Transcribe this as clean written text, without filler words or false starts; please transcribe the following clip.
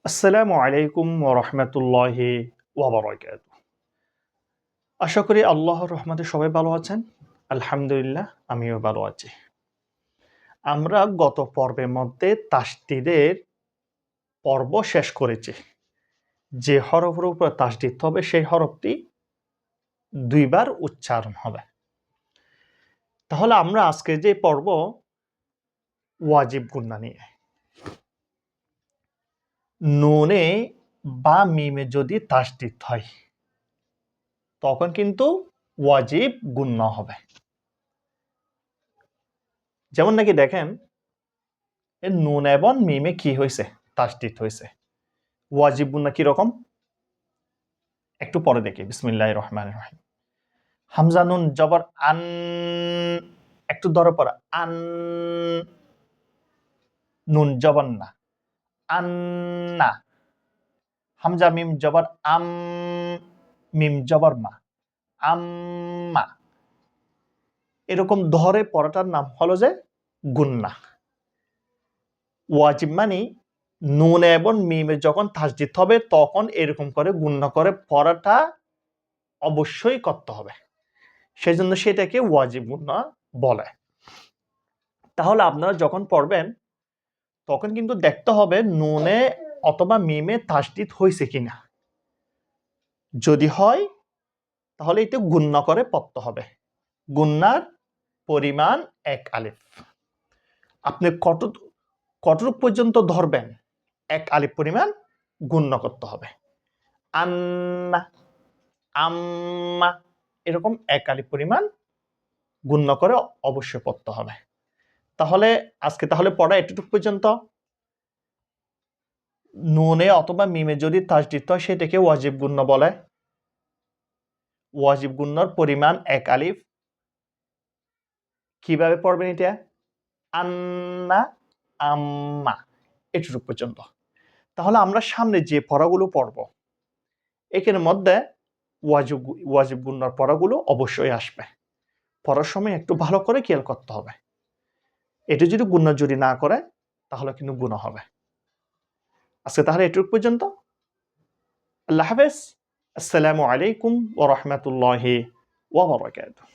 আসসালামু আলাইকুম ওয়া রাহমাতুল্লাহি ওয়া বারাকাতুহু। আশা করি আল্লাহর রহমতে সবাই ভালো আছেন। আলহামদুলিল্লাহ আমিও ভালো আছি। আমরা গত পর্বের মধ্যে তাসদীদের পর্ব শেষ করেছি। যে হরফের উপর তাসদীদ হবে সেই হরফটি ২ বার উচ্চারণ হবে। তাহলে আমরা আজকে যে পর্ব ওয়াজিব গুন্না নিয়ে। নুনে বা মিমে যদি তাসদীদ হয় তখন কিন্তু ওয়াজিব গুন্না হবে। যেমন নাকি দেখেন নুন এবং মিমে কি হয়েছে? তাসদীদ হয়েছে। ওয়াজিব গুন্না কিরকম? একটু পরে দেখি। বিসমিল্লাহির রহমানির রহিম। হামজা নুন জবর আন, একটু ধরে পড়া আন, নুন জবর না, আন্না। হামজা মিম জবর আম, মিম জবর মা, আম্মা। এরকম ধরে পড়াটার নাম হলো যে গুন্না। ওয়াজিব মানে নুন এবং মিমে যখন তাসদীদ হবে তখন এরকম করে গুন্না করে পড়াটা অবশ্যই করতে হবে। সেজন্য সেটাকে ওয়াজিব গুন্না বলে। তাহলে আপনারা যখন পড়বেন তখন কিন্তু দেখতে হবে নুনে অথবা মিমে তাসদীদ হয়েছে কিনা। যদি হয় তাহলে এটা গুন্না করে পড়তে হবে। গুন্নার পরিমাণ ১ আলিফ। আপনি কতটুক পর্যন্ত ধরবেন ১ আলিফ পরিমাণ গুন্না করতে হবে। আন্না, আম্মা, এরকম ১ আলিফ পরিমাণ গুন্না করে অবশ্যই পড়তে হবে। তাহলে আজকে পড়া এতটুকু পর্যন্ত। নুনে অথবা মিমে যদি তাসদীদ হয় সেটাকে ওয়াজিব গুন্না বলে। ওয়াজিব গুন্নার পরিমাণ ১ আলিফ। কিভাবে পড়বেন এটা? আন্না, আম্মা, এতটুকু পর্যন্ত। তাহলে আমরা সামনে যে পড়াগুলো পড়ব এখানের মধ্যে ওয়াজিব গুন্নার পড়াগুলো অবশ্যই আসবে। পড়ার সময় একটু ভালো করে খেয়াল করতে হবে। এটা যদি গুন্না যদি না করে তাহলে কিন্তু গুনাহ হবে। আজকে তাহলে এটুকু পর্যন্ত। আল্লাহ হাফেজ। আসসালামু আলাইকুম ওয়া রাহমাতুল্লাহি ওয়া বারাকাতুহু।